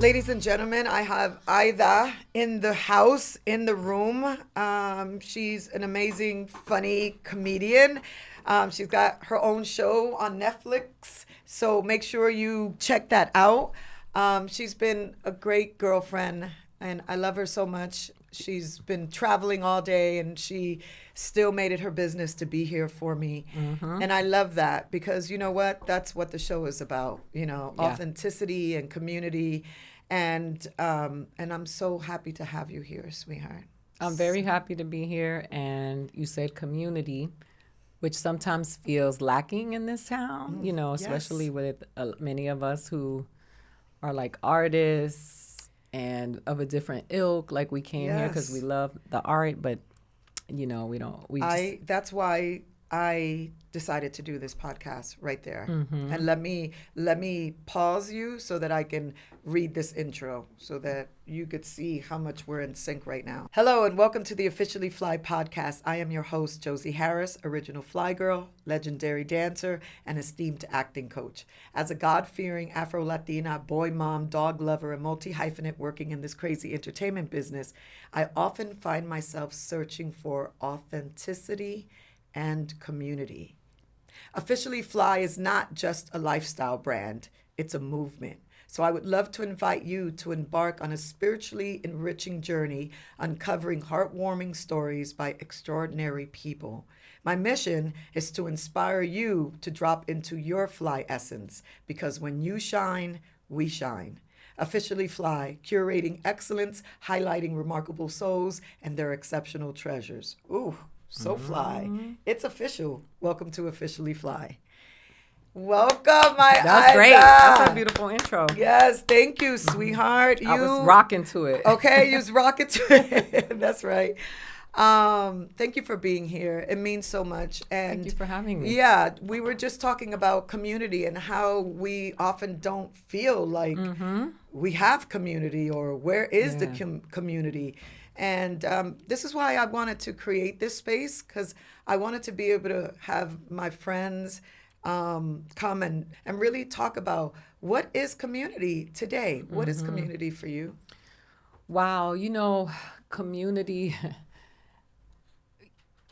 Ladies and gentlemen, I have Aida in the house, in the room. She's an amazing, funny comedian. She's got her own show on Netflix, so make sure you check that out. She's been a great girlfriend, and I love her so much. She's been traveling all day, and she still made it her business to be here for me. And I love that because you know what? That's what the show is about, Yeah. authenticity and community. And I'm so happy to have you here, sweetheart. I'm very happy to be here. And you said community, which sometimes feels lacking in this town, especially Yes. with many of us who are like artists and of a different ilk. Like we came here because we Yes. love the art, but, we don't, we just, That's why I decided to do this podcast right there. And let me pause you so that I can read this intro so that you could see how much we're in sync right now. Hello and welcome to the Officially Fly podcast. I am your host, Josie Harris, original Fly Girl, legendary dancer, and esteemed acting coach. As a God-fearing Afro-Latina, boy mom, dog lover, and multi-hyphenate working in this crazy entertainment business, I often find myself searching for authenticity and community. Officially Fly is not just a lifestyle brand, it's a movement. So I would love to invite you to embark on a spiritually enriching journey uncovering heartwarming stories by extraordinary people. My mission is to inspire you to drop into your fly essence because when you shine, we shine. Officially Fly, curating excellence, highlighting remarkable souls and their exceptional treasures. Ooh, so fly. It's official. Welcome to Officially Fly. Welcome, my that's great. That's a Ida. beautiful intro. Yes, thank you, sweetheart. I was You rocking to it. okay? You was rocking to it. That's right. Thank you for being here. It means so much. Thank you And for having me. yeah, we were just talking about community and how we often don't feel like we have community or where is the Yeah. community. And this is why I wanted to create this space because I wanted to be able to have my friends come and really talk about what is community today. What is community for you? Wow, community.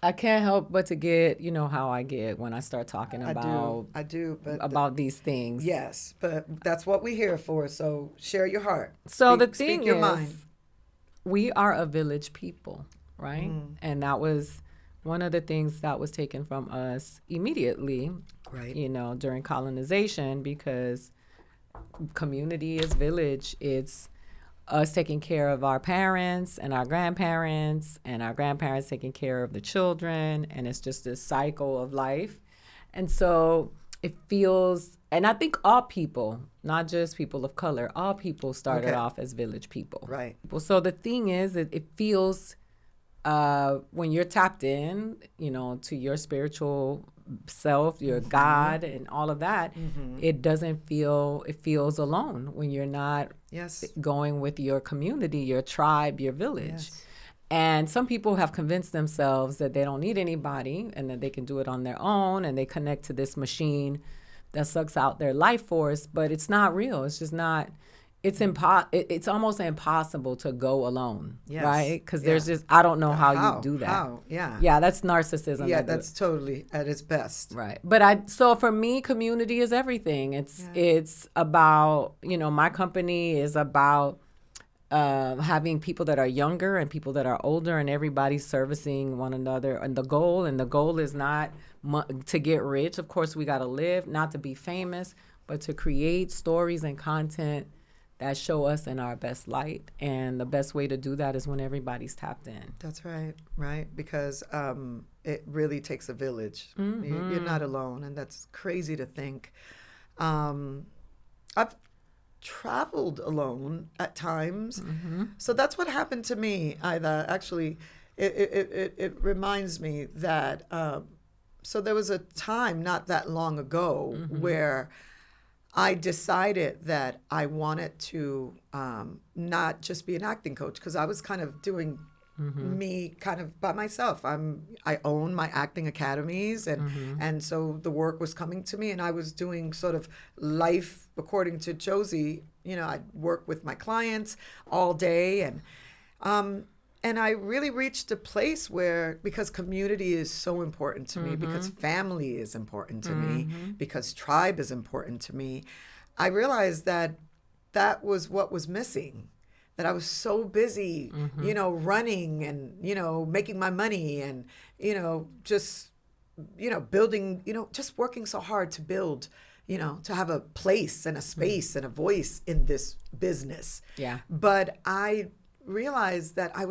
I can't help but to get, how I get when I start talking I do, but about these things. yes, but that's what we're here for. So share your heart. So the Speak thing your is, mind. we are a village people, right? Mm. And that was one of the things that was taken from us immediately, Right. during colonization because community is village. It's us taking care of our parents and our grandparents taking care of the children. And it's just this cycle of life. And so it feels, and I think all people, not just people of color, all people started Okay. off as village people. Right. Well, so the thing is, it feels when you're tapped in, to your spiritual self, your God, and all of that, it feels alone when you're not Yes. going with your community, your tribe, your village. Yes. And some people have convinced themselves that they don't need anybody and that they can do it on their own and they connect to this machine that sucks out their life force, but it's not real. It's just not. It's almost impossible to go alone, Yes. right? Because Yeah. there's just I don't know how How? you do that. How? Yeah. Yeah, that's narcissism. Yeah, that do- that's totally at its best. right. But so for me, community is everything. It's about my company is about having people that are younger and people that are older, and everybody servicing one another. And the goal is not to get rich. Of course, we got to live, not to be famous, but to create stories and content that show us in our best light. And the best way to do that is when everybody's tapped in. That's right, right? Because it really takes a village. You're not alone, and that's crazy to think. I've traveled alone at times, so that's what happened to me. Either actually, it reminds me that. So there was a time not that long ago where I decided that I wanted to not just be an acting coach because I was kind of doing me kind of by myself. I own my acting academies, and so the work was coming to me, and I was doing sort of life according to Josie. I'd work with my clients all day, and I really reached a place where, because community is so important to me, because family is important to me, because tribe is important to me, I realized that was what was missing. That I was so busy, running and, making my money and, just, building, just working so hard to build, to have a place and a space and a voice in this business. Yeah. But I realized that I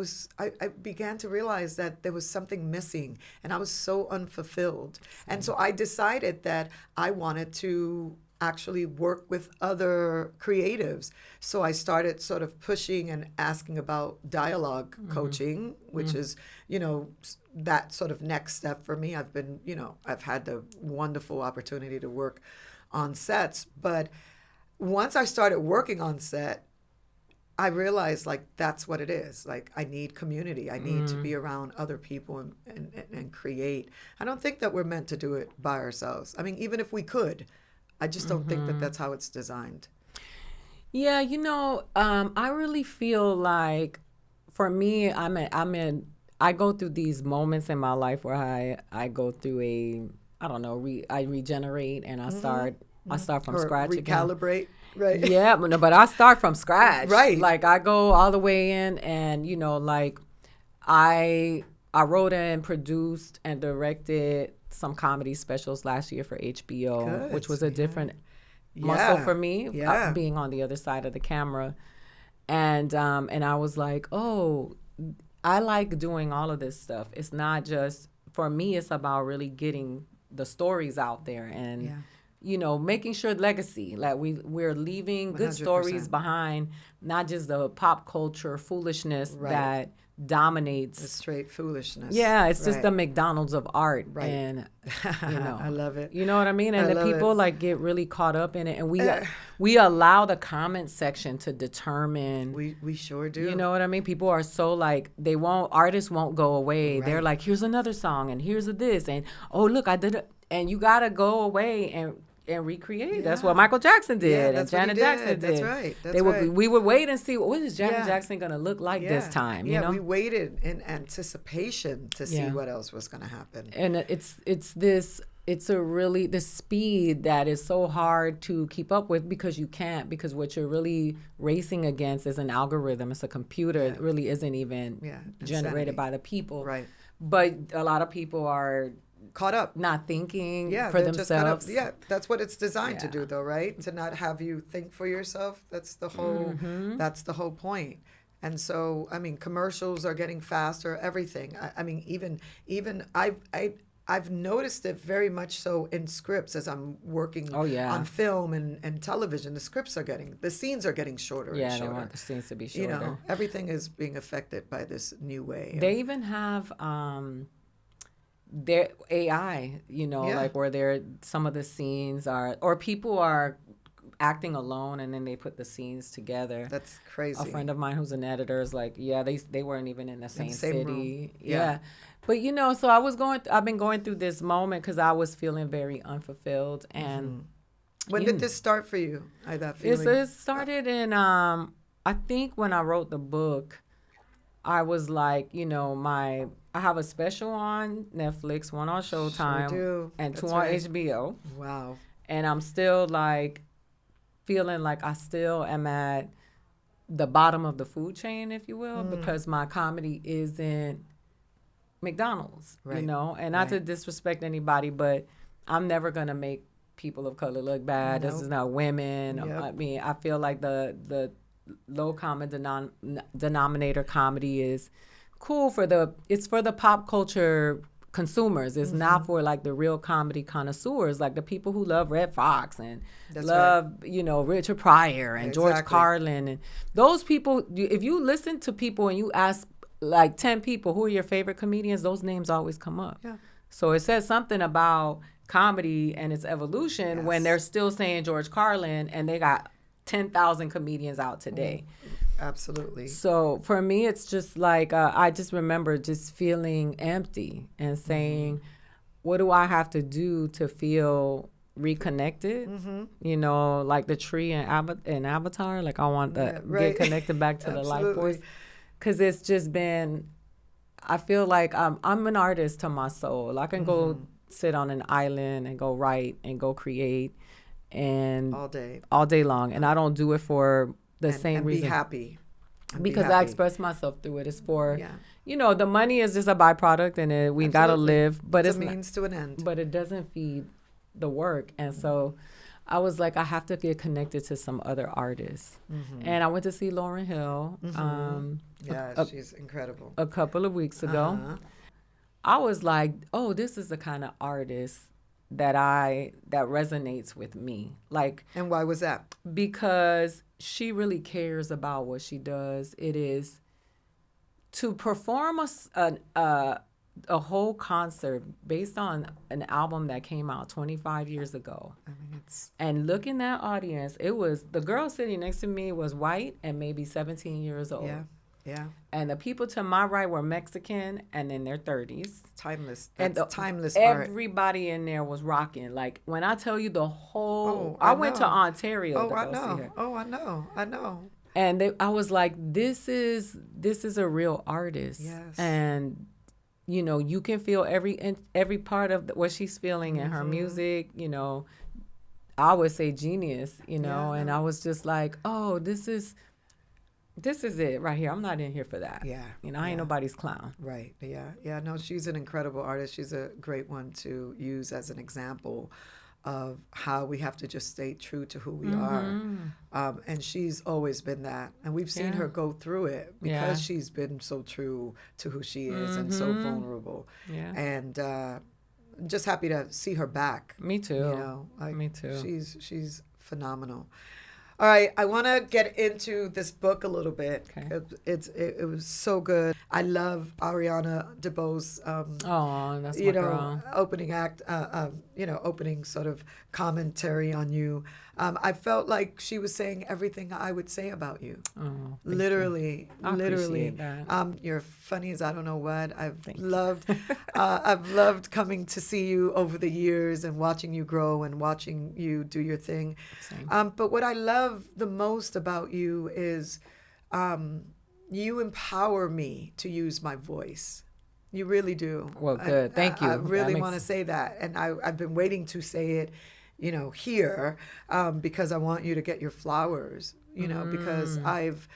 began to realize that there was something missing, and I was so unfulfilled. And so I decided that I wanted to actually work with other creatives. So I started sort of pushing and asking about dialogue coaching, which is, that sort of next step for me. I've had the wonderful opportunity to work on sets. But once I started working on set, I realized that's what it is. I need community. I need to be around other people and create. I don't think that we're meant to do it by ourselves. I mean, even if we could, I just don't think that that's how it's designed. Yeah, I really feel like, for me, I go through these moments in my life where I go through I regenerate, and I start from scratch recalibrate, again. Right? Yeah, but I start from scratch. Right. I go all the way in, and I wrote and produced and directed some comedy specials last year for HBO. Good. Which was a different muscle for me, being on the other side of the camera. And I was like, oh, I like doing all of this stuff. It's not just, for me, it's about really getting the stories out there and, making sure legacy, we're leaving good 100%. stories behind, not just the pop culture foolishness that dominates. It's straight foolishness. Yeah, it's just the McDonald's of art. Right. And, I love it. You know what I mean? And the people get really caught up in it. And we allow the comment section to determine. We sure do. You know what I mean? People are so artists won't go away. Right. They're like, here's another song and here's this. And, oh, look, I did it. And you got to go away and recreate. Yeah. That's what Michael Jackson did, and Janet Jackson did. That's right. We would wait and see, what is Janet Jackson going to look like this time? We waited in anticipation to see what else was going to happen. And it's a really, the speed that is so hard to keep up with, because you can't, because what you're really racing against is an algorithm. It's a computer. It really isn't even generated by the people. Right. But a lot of people are caught up, not thinking for themselves. That's what it's designed to do, though, right? To not have you think for yourself. That's the whole that's the whole point. And so, I mean, commercials are getting faster, everything. I mean, even I've noticed it very much so in scripts as I'm working on film and television. The scenes are getting shorter and shorter. Yeah, they want the scenes to be shorter. Everything is being affected by this new way. They even have their AI, where some of the scenes are, or people are acting alone and then they put the scenes together. That's crazy. A friend of mine who's an editor is like, they weren't even in the same city. Room. Yeah. But so I've been going through this moment because I was feeling very unfulfilled. And when did this start for you? That feeling? It started in, I think when I wrote the book, I was like, I have a special on Netflix, one on Showtime, and two on HBO. Wow. And I'm still feeling like I still am at the bottom of the food chain, if you will, because my comedy isn't McDonald's, and not to disrespect anybody, but I'm never going to make people of color look bad. Nope. This is not women. Yep. I mean, I feel like the low common denominator comedy is cool it's for the pop culture consumers. It's not for the real comedy connoisseurs, the people who love Red Fox and Richard Pryor and George Carlin and those people. If you listen to people and you ask 10 people who are your favorite comedians, those names always come up. Yeah. So it says something about comedy and its evolution when they're still saying George Carlin and they got 10,000 comedians out today. Absolutely. So for me, it's just like I just remember just feeling empty and saying, what do I have to do to feel reconnected? You know, like the tree in Avatar. Like I want to get connected back to the life force, because it's just been. I feel like I'm an artist to my soul. I can go sit on an island and go write and go create, and all day long, and I don't do it for the same reason. Be happy. Because I express myself through it. It's for, you know, the money is just a byproduct, and we gotta live, but it's a means to an end. But it doesn't feed the work, and so I was like, I have to get connected to some other artists, and I went to see Lauryn Hill. She's incredible. A couple of weeks ago, I was like, oh, this is the kind of artist that resonates with me. Like, and why was that? Because she really cares about what she does. It is to perform a whole concert based on an album that came out 25 years ago. I mean, and look in that audience. It was the girl sitting next to me was white and maybe 17 years old. Yeah. And the people to my right were Mexican and in their 30s. Timeless. That's timeless art. Everybody in there was rocking. Like, when I tell you the whole... I went to Ontario to go see her. Oh, I know. And I was like, this is a real artist. Yes. And, you know, you can feel every part of what she's feeling in her music, you know. I would say genius, you know. And I was just like, oh, this is it right here. I'm not in here for that. Yeah. You know, I ain't nobody's clown. Right. Yeah. No, she's an incredible artist. She's a great one to use as an example of how we have to just stay true to who we are. And she's always been that. And we've seen her go through it because she's been so true to who she is and so vulnerable. Yeah. And I'm just happy to see her back. Me too. You know, me too. She's phenomenal. All right, I want to get into this book a little bit. Okay. It was so good. I love Ariana DeBose's that's my girl. Opening act, opening sort of commentary on you. I felt like she was saying everything I would say about you. Oh, literally. I appreciate that. You're funny as I don't know what. I've loved coming to see you over the years and watching you grow and watching you do your thing. Same. But what I love the most about you is you empower me to use my voice. You really do. Well, good. Thank you. I really want to say that. And I've been waiting to say it, you know, here, because I want you to get your flowers, you know, because I've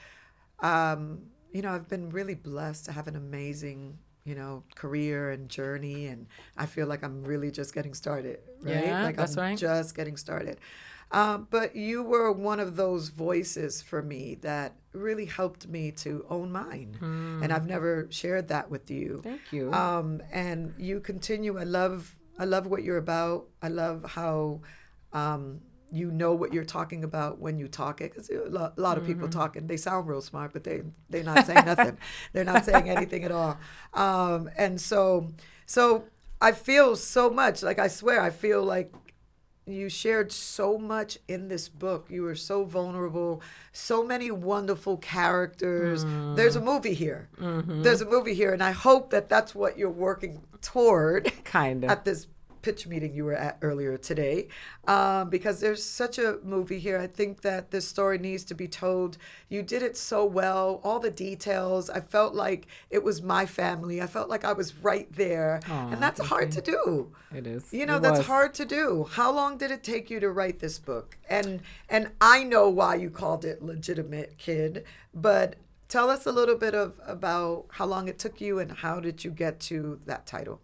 been really blessed to have an amazing, you know, career and journey. And I feel like I'm really just getting started, right? Yeah, like that's right. Just getting started. But you were one of those voices for me that really helped me to own mine. And I've never shared that with you. Thank you. And you continue. I love what you're about. I love how you know what you're talking about when you talk it. Because a lot of people talking, they sound real smart, but they're not saying nothing. They're not saying anything at all. And so I feel so much, like I swear, I feel like you shared so much in this book. You were so vulnerable, so many wonderful characters. There's a movie here. There's a movie here, and I hope that that's what you're working toward. Kind of. At this pitch meeting you were at earlier today, because there's such a movie here. I think that this story needs to be told. You did it so well, all the details. I felt like it was my family. I felt like I was right there. And that's hard to do. It is. You know, that's hard to do. How long did it take you to write this book? And I know why you called it Legitimate Kid, but tell us a little bit about how long it took you and how did you get to that title?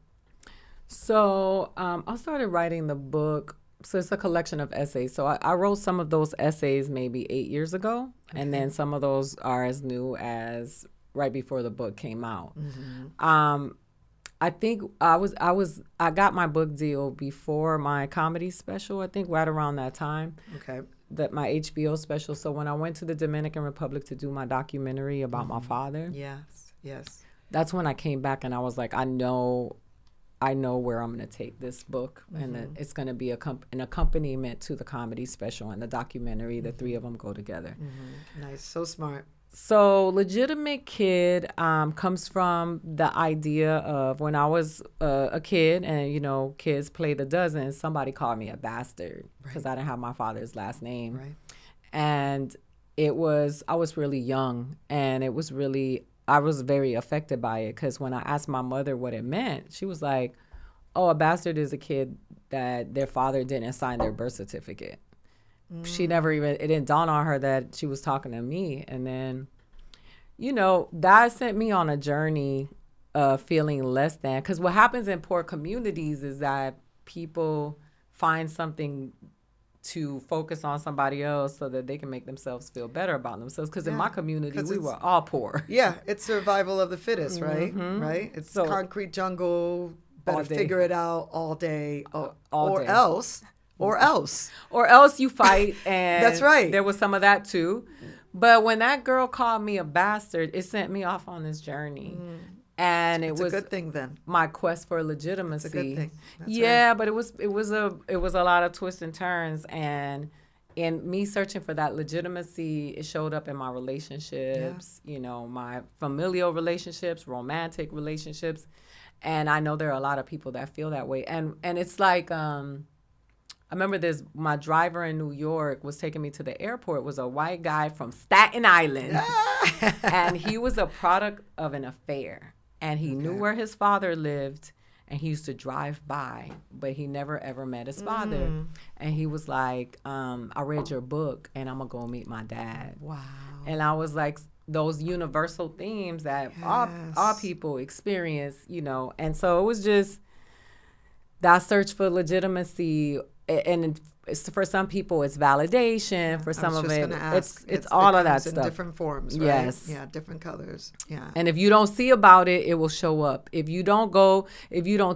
So I started writing the book. So it's a collection of essays. So I wrote some of those essays maybe 8 years ago. Okay. And then some of those are as new as right before the book came out. I think I got my book deal before my comedy special, I think right around that time. Okay. That my HBO special. So when I went to the Dominican Republic to do my documentary about my father. Yes. That's when I came back and I was like, I know where I'm going to take this book, and that it's going to be an accompaniment to the comedy special and the documentary. The three of them go together. Nice. So smart. So legitimate kid comes from the idea of when I was a kid, and kids play the dozen. Somebody called me a bastard because I didn't have my father's last name, Right. and I was really young, and I was very affected by it because when I asked my mother what it meant, she was like, "Oh, a bastard is a kid that their father didn't sign their birth certificate." She never even, it didn't dawn on her that she was talking to me. And then, that sent me on a journey of feeling less than. Because what happens in poor communities is that people find something to focus on somebody else so that they can make themselves feel better about themselves. Because in my community, we were all poor. Yeah, it's survival of the fittest, right? Right? It's concrete jungle, better figure it out all day, or else. Or else you fight, and that's right. There was some of that too. But when that girl called me a bastard, it sent me off on this journey. And it was a good thing then. My quest for legitimacy. It's a good thing. That's right. But it was a lot of twists and turns, and in me searching for that legitimacy, it showed up in my relationships, my familial relationships, romantic relationships. And I know there are a lot of people that feel that way. And it's like I remember my driver in New York was taking me to the airport, was a white guy from Staten Island. And he was a product of an affair. And he knew where his father lived, and he used to drive by, but he never ever met his father. And he was like, I read your book, and I'm going to go meet my dad. Wow. And I was like, those universal themes that all people experience, And so it was just that search for legitimacy. And for some people, it's validation. For some of it, it's all of that stuff. In different forms, right? Yes. Yeah, different colors. Yeah. And if you don't see about it, it will show up. If you don't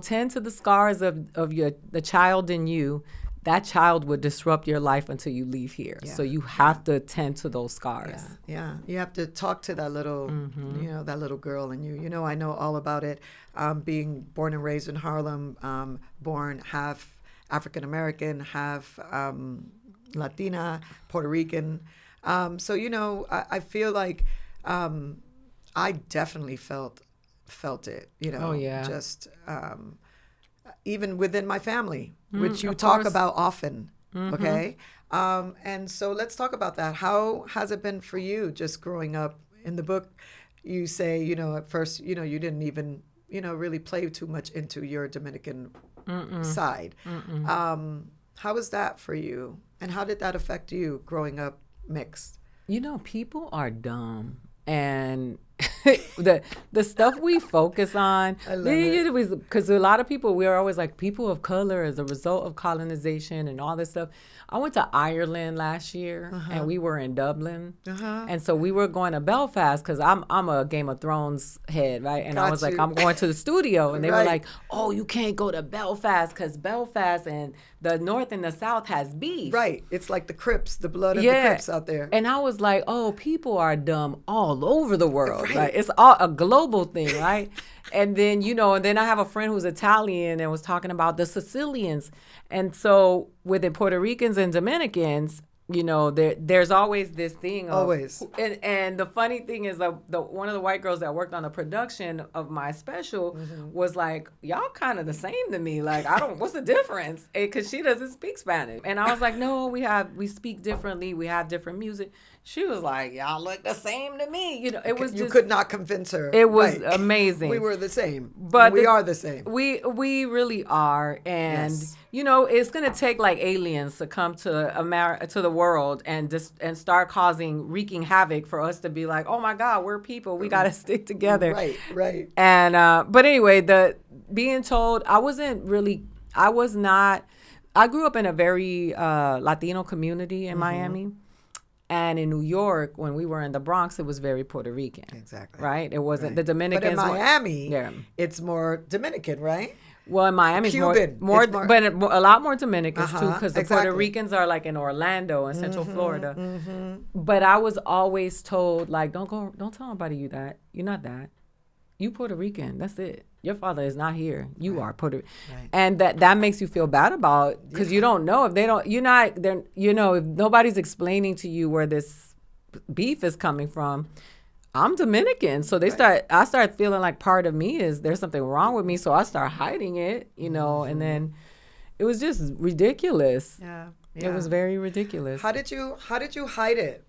tend to the scars of the child in you, that child would disrupt your life until you leave here. Yeah. So you have to tend to those scars. Yeah. You have to talk to that little, that little girl in you. I know all about it. Being born and raised in Harlem, born half African American, half Latina, Puerto Rican. So I feel like I definitely felt it. Oh yeah. Just even within my family, which you talk about often. Okay. And so let's talk about that. How has it been for you just growing up? In the book, you say at first you didn't even really play too much into your Dominican side. How was that for you, and how did that affect you growing up mixed? People are dumb, and the stuff we focus on, because a lot of people, we're always like, people of color as a result of colonization and all this stuff. I went to Ireland last year, and we were in Dublin, and so we were going to Belfast because I'm a Game of Thrones head, right? And I was like, I'm going to the studio, and they were like, oh, you can't go to Belfast because Belfast and the North and the South has beef. Right. It's like the Crips, the blood of the Crips out there. And I was like, oh, people are dumb all over the world. Right. It's all a global thing, right? And then, and then I have a friend who's Italian and was talking about the Sicilians. And so with the Puerto Ricans and Dominicans, there's always this thing of, and the funny thing is one of the white girls that worked on the production of my special was like, y'all kind of the same to me. Like, what's the difference? Because she doesn't speak Spanish. And I was like, no, we speak differently. We have different music. She was like, y'all look the same to me. It was you could not convince her. It was amazing. We were the same. But we are the same. We really are. And, it's going to take like aliens to come to the world and start wreaking havoc for us to be like, oh my God, we're people. We got to stick together. Right. And, but anyway, being told, I grew up in a very Latino community in Miami. And in New York, when we were in the Bronx, it was very Puerto Rican. Exactly. Right? It wasn't the Dominicans. But in Miami, it's more Dominican, right? Well, in Miami, Cuban. But a lot more Dominicans too, because the Puerto Ricans are like in Orlando and Central Florida. But I was always told, like, don't tell nobody you're not that. You Puerto Rican. That's it. Your father is not here. You are Puerto Rican. Right. And that makes you feel bad about, because you don't know if they don't, if nobody's explaining to you where this beef is coming from. I'm Dominican, so I start feeling like part of me is there's something wrong with me, so I start hiding it, and then it was just ridiculous. Yeah. It was very ridiculous. How did you hide it?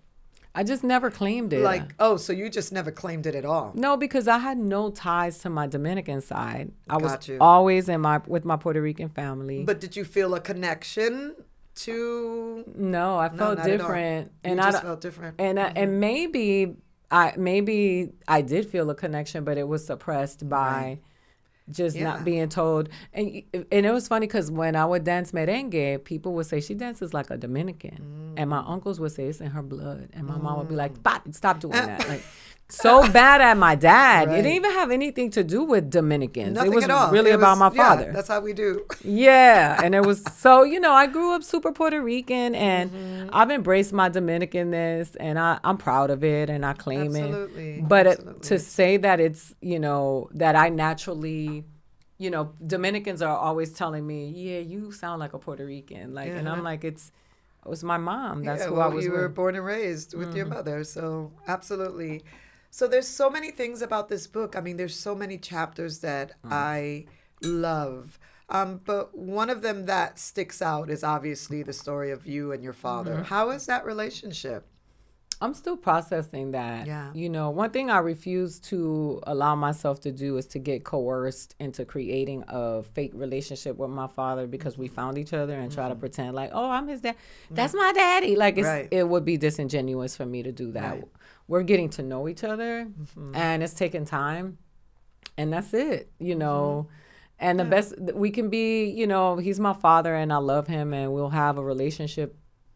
I just never claimed it. So you just never claimed it at all? No, because I had no ties to my Dominican side. I was Got you. always with my Puerto Rican family. But did you feel a connection to? No, I felt different, and I just felt different. And maybe I did feel a connection, but it was suppressed by just not being told. And it was funny because when I would dance merengue, people would say she dances like a Dominican, and my uncles would say it's in her blood, and my mom would be like, "Stop doing that!" Like so bad at my dad. It didn't even have anything to do with Dominicans. Nothing it was at all. really about my father. That's how we do. Yeah, and it was so I grew up super Puerto Rican, and I've embraced my Dominicanness, and I'm proud of it, and I claim it. But to say that it's that I naturally, Dominicans are always telling me, yeah, you sound like a Puerto Rican, and I'm like, it was my mom. That's who I was. You with. were born and raised with your mother, so absolutely. So there's so many things about this book. I mean, there's so many chapters that I love. But one of them that sticks out is obviously the story of you and your father. How is that relationship? I'm still processing that. Yeah. One thing I refuse to allow myself to do is to get coerced into creating a fake relationship with my father because we found each other and try to pretend like, oh, I'm his dad. That's my daddy. Like it would be disingenuous for me to do that. Right. We're getting to know each other and it's taking time, and that's it, And the best we can be, he's my father and I love him and we'll have a relationship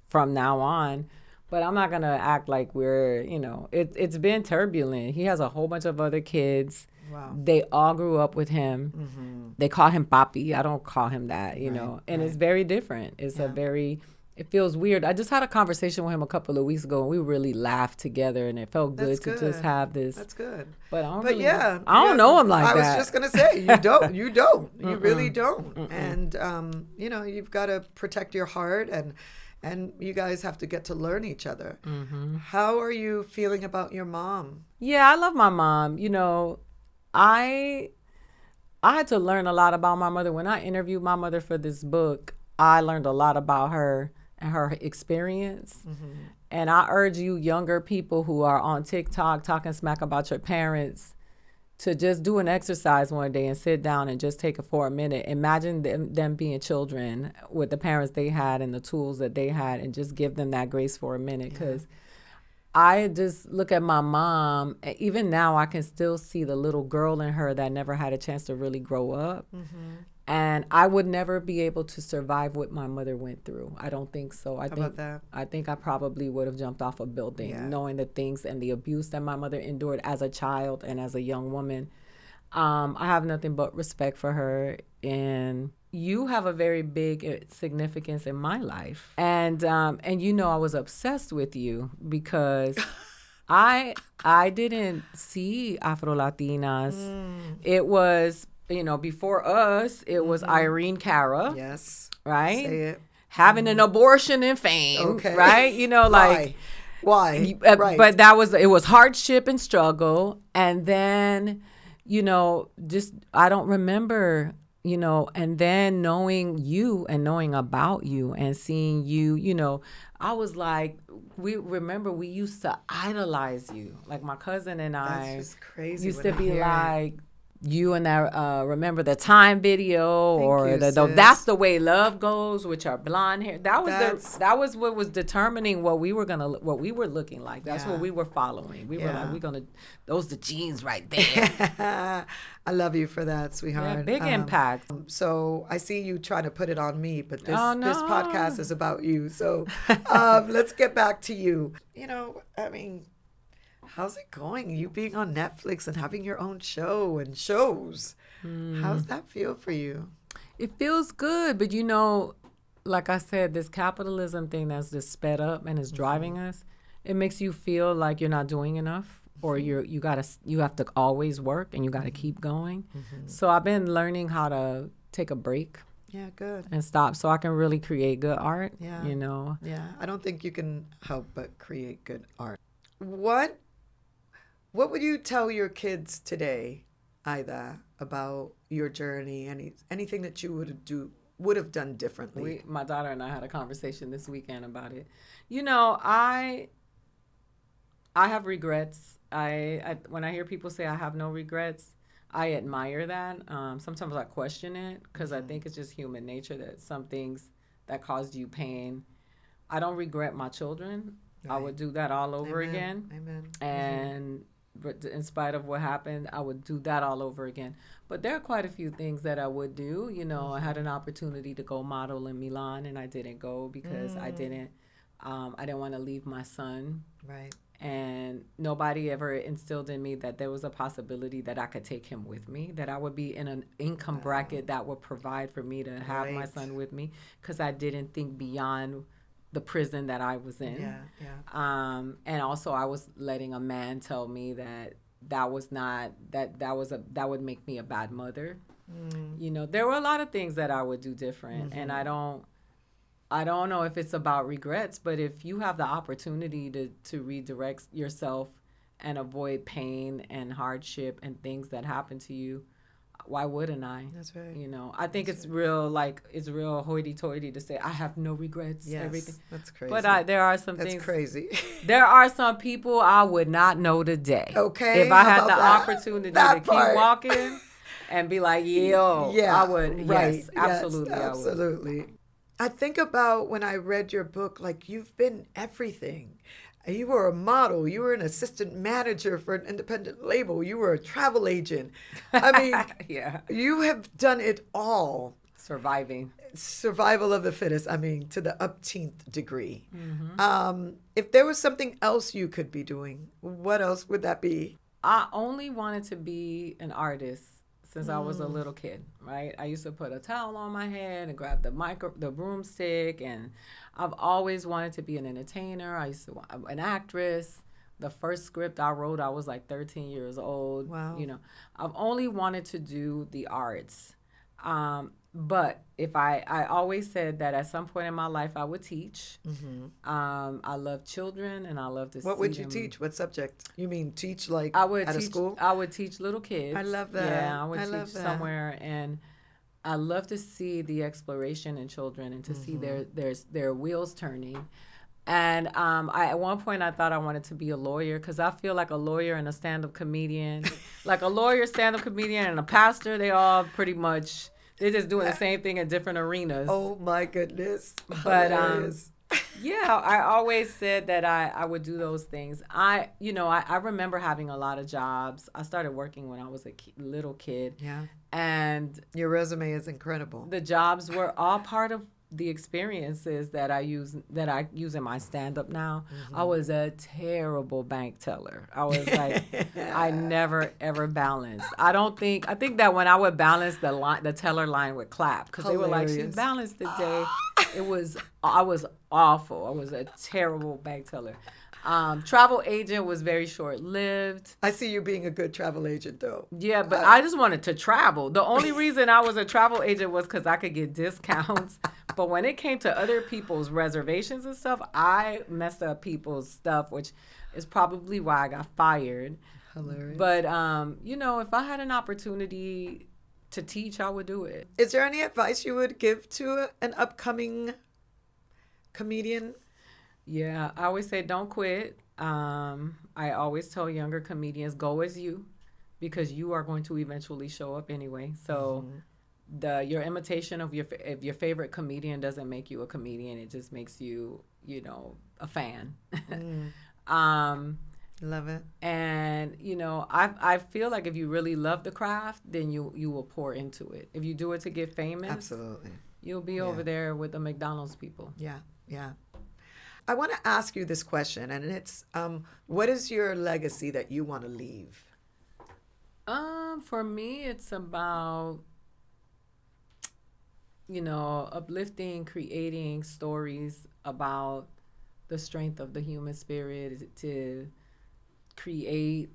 from now on. But I'm not going to act like we're, it's been turbulent. He has a whole bunch of other kids. Wow. They all grew up with him. They call him Papi. I don't call him that, And it's very different. It's it feels weird. I just had a conversation with him a couple of weeks ago and we really laughed together and it felt good to just have this. That's good. But I don't know him like that. I was just going to say, you don't. You really don't. And, you've got to protect your heart and you guys have to get to learn each other. How are you feeling about your mom? Yeah, I love my mom. I had to learn a lot about my mother. When I interviewed my mother for this book, I learned a lot about her and her experience. And I urge you younger people who are on TikTok talking smack about your parents to just do an exercise one day and sit down and just take it for a minute. Imagine them being children with the parents they had and the tools that they had and just give them that grace for a minute. Because I just look at my mom, even now I can still see the little girl in her that never had a chance to really grow up. And I would never be able to survive what my mother went through. I don't think so. How about that? I think I probably would have jumped off a building, knowing the things and the abuse that my mother endured as a child and as a young woman. I have nothing but respect for her. And you have a very big significance in my life. And I was obsessed with you because I didn't see Afro-Latinas. It was... before us, it was Irene Cara. Yes. Right? Say it. Having an abortion in fame. Okay. Right? Why? Right. But it was hardship and struggle. And then, just, I don't remember, and then knowing you and knowing about you and seeing you, I was like, we used to idolize you. Like my cousin and I. That's just crazy. Used to be like, you and that Remember the Time video. Thank you, sis. That's the way love goes with your blonde hair. That was what was determining what we were looking like. That's what we were following. We were like, those the genes right there. I love you for that, sweetheart. Yeah, big impact. So I see you trying to put it on me, but this podcast is about you. So let's get back to you. How's it going? You being on Netflix and having your own show and shows. How's that feel for you? It feels good, but like I said, this capitalism thing that's just sped up and is driving us, it makes you feel like you're not doing enough or you have to always work and you got to keep going. So I've been learning how to take a break. Yeah, good. And stop so I can really create good art. Yeah. Yeah. I don't think you can help but create good art. What what would you tell your kids today, Ida, about your journey? Anything that you would have done differently? My daughter and I had a conversation this weekend about it. You know, I have regrets. I when I hear people say I have no regrets, I admire that. Sometimes I question it because I think it's just human nature that some things that caused you pain. I don't regret my children. I Right. would do that all over Amen. again. Amen. And but in spite of what happened, I would do that all over again. But there are quite a few things that I would do. You know, I had an opportunity to go model in Milan, and I didn't go because I didn't want to leave my son. Right. And nobody ever instilled in me that there was a possibility that I could take him with me, that I would be in an income bracket that would provide for me to have my Right. son with me, because I didn't think beyond the prison that I was in. Yeah. Yeah. And also I was letting a man tell me that that was not that would make me a bad mother. You know, there were a lot of things that I would do different, and I don't know if it's about regrets, but if you have the opportunity to redirect yourself and avoid pain and hardship and things that happen to you, why wouldn't I? That's right. You know, I think That's it's it's real hoity-toity to say I have no regrets, Yes. everything. That's crazy. But there are some That's things. crazy. There are some people I would not know today. Okay, If I how had the about that? opportunity That to keep part. walking and be like, yo, Yeah. I would. Right. Yes, absolutely, Yes, I would. absolutely. I think about when I read your book, like you've been everything. You were a model. You were an assistant manager for an independent label. You were a travel agent. I mean, Yeah. you have done it all. Surviving. Survival of the fittest. I mean, to the upteenth degree. If there was something else you could be doing, what else would that be? I only wanted to be an artist since I was a little kid, right? I used to put a towel on my head and grab the broomstick, and I've always wanted to be an entertainer. I used to an actress. The first script I wrote, I was like 13 years old. Wow. You know, I've only wanted to do the arts. But if I always said that at some point in my life I would teach. I love children, and I love to see What would you them. teach? What subject? You mean teach like I would at a teach. school? I would teach little kids. I love that. Yeah, I would I teach love that. somewhere, and I love to see the exploration in children and to see their wheels turning. And at one point I thought I wanted to be a lawyer, because I feel like a lawyer and a stand-up comedian, like a lawyer, stand-up comedian, and a pastor, they all pretty much, they're just doing the same thing in different arenas. Oh my goodness. But Hilarious. yeah, I always said that I would do those things. I remember having a lot of jobs. I started working when I was a little kid, Yeah. and Your resume is incredible. the jobs were all part of the experiences that I use in my stand-up now. I was a terrible bank teller. I was like, I never ever balanced. I think that when I would balance the teller line would clap, because they were like, she Hilarious. balanced today. I was awful. I was a terrible bank teller. Travel agent was very short-lived. I see you being a good travel agent though. Yeah, but I just wanted to travel. The only reason I was a travel agent was because I could get discounts. But when it came to other people's reservations and stuff, I messed up people's stuff, which is probably why I got fired. Hilarious. But, if I had an opportunity to teach, I would do it. Is there any advice you would give to an upcoming comedian? Yeah, I always say don't quit. I always tell younger comedians, go as you, because you are going to eventually show up anyway. So your imitation of your favorite comedian doesn't make you a comedian. It just makes you, a fan. Love it. And I feel like if you really love the craft, then you will pour into it. If you do it to get famous, Absolutely. you'll be over there with the McDonald's people. Yeah. Yeah. I want to ask you this question, and it's, what is your legacy that you want to leave? For me, it's about, uplifting, creating stories about the strength of the human spirit, to create,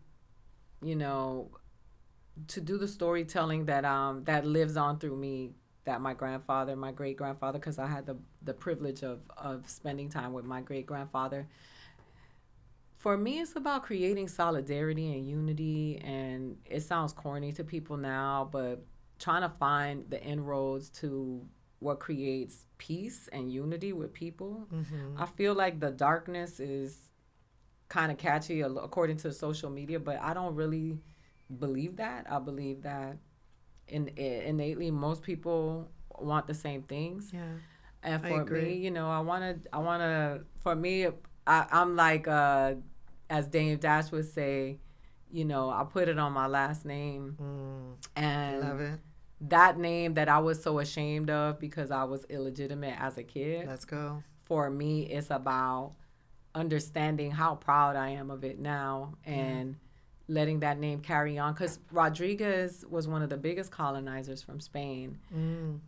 to do the storytelling that lives on through me, that my great grandfather, because I had the privilege of spending time with my great grandfather. For me, it's about creating solidarity and unity. And it sounds corny to people now, but trying to find the inroads to what creates peace and unity with people. I feel like the darkness is kind of catchy according to social media, but I don't really believe that. I believe that innately most people want the same things. Yeah. And for me, you know, for me, I'm like, as Dame Dash would say, you know, I put it on my last name. And love it. That name that I was so ashamed of because I was illegitimate as a kid. Let's go. For me, it's about understanding how proud I am of it now and letting that name carry on. Because Rodriguez was one of the biggest colonizers from Spain.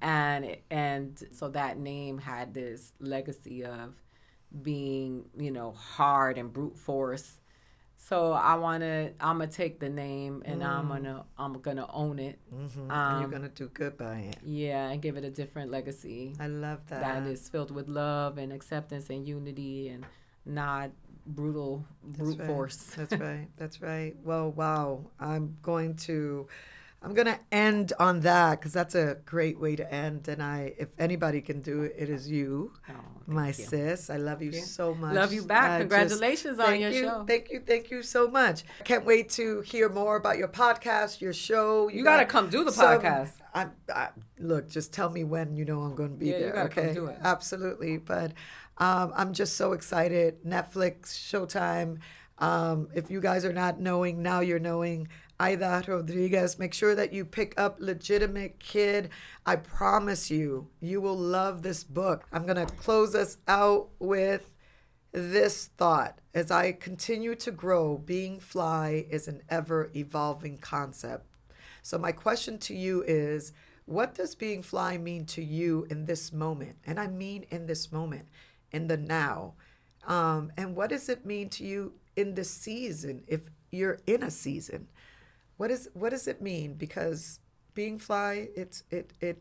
And so that name had this legacy of being, you know, hard and brute force. So I'm gonna take the name and I'm gonna own it. And you're gonna do good by it. Yeah, and give it a different legacy. I love that. That is filled with love and acceptance and unity and not brute force. That's right. That's right. Well, wow. I'm gonna end on that because that's a great way to end. And if anybody can do it, it is you, my sis. I love you so much. Love you back. Congratulations on your show. Thank you so much. Can't wait to hear more about your podcast, your show. You gotta come do the podcast. Look, just tell me when. You know I'm going to be there. You gotta come do it. Absolutely. But I'm just so excited. Netflix, Showtime. If you guys are not knowing, now you're knowing. Aida Rodriguez. Make sure that you pick up Legitimate Kid. I promise you, you will love this book. I'm going to close us out with this thought. As I continue to grow, being fly is an ever-evolving concept. So my question to you is, what does being fly mean to you in this moment? And I mean in this moment, in the now. And what does it mean to you in this season, if you're in a season? What does it mean? Because being fly, it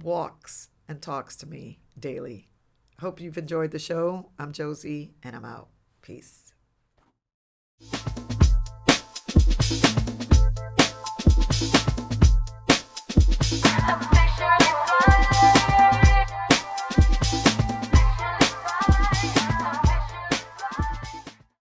walks and talks to me daily. Hope you've enjoyed the show. I'm Josie, and I'm out. Peace.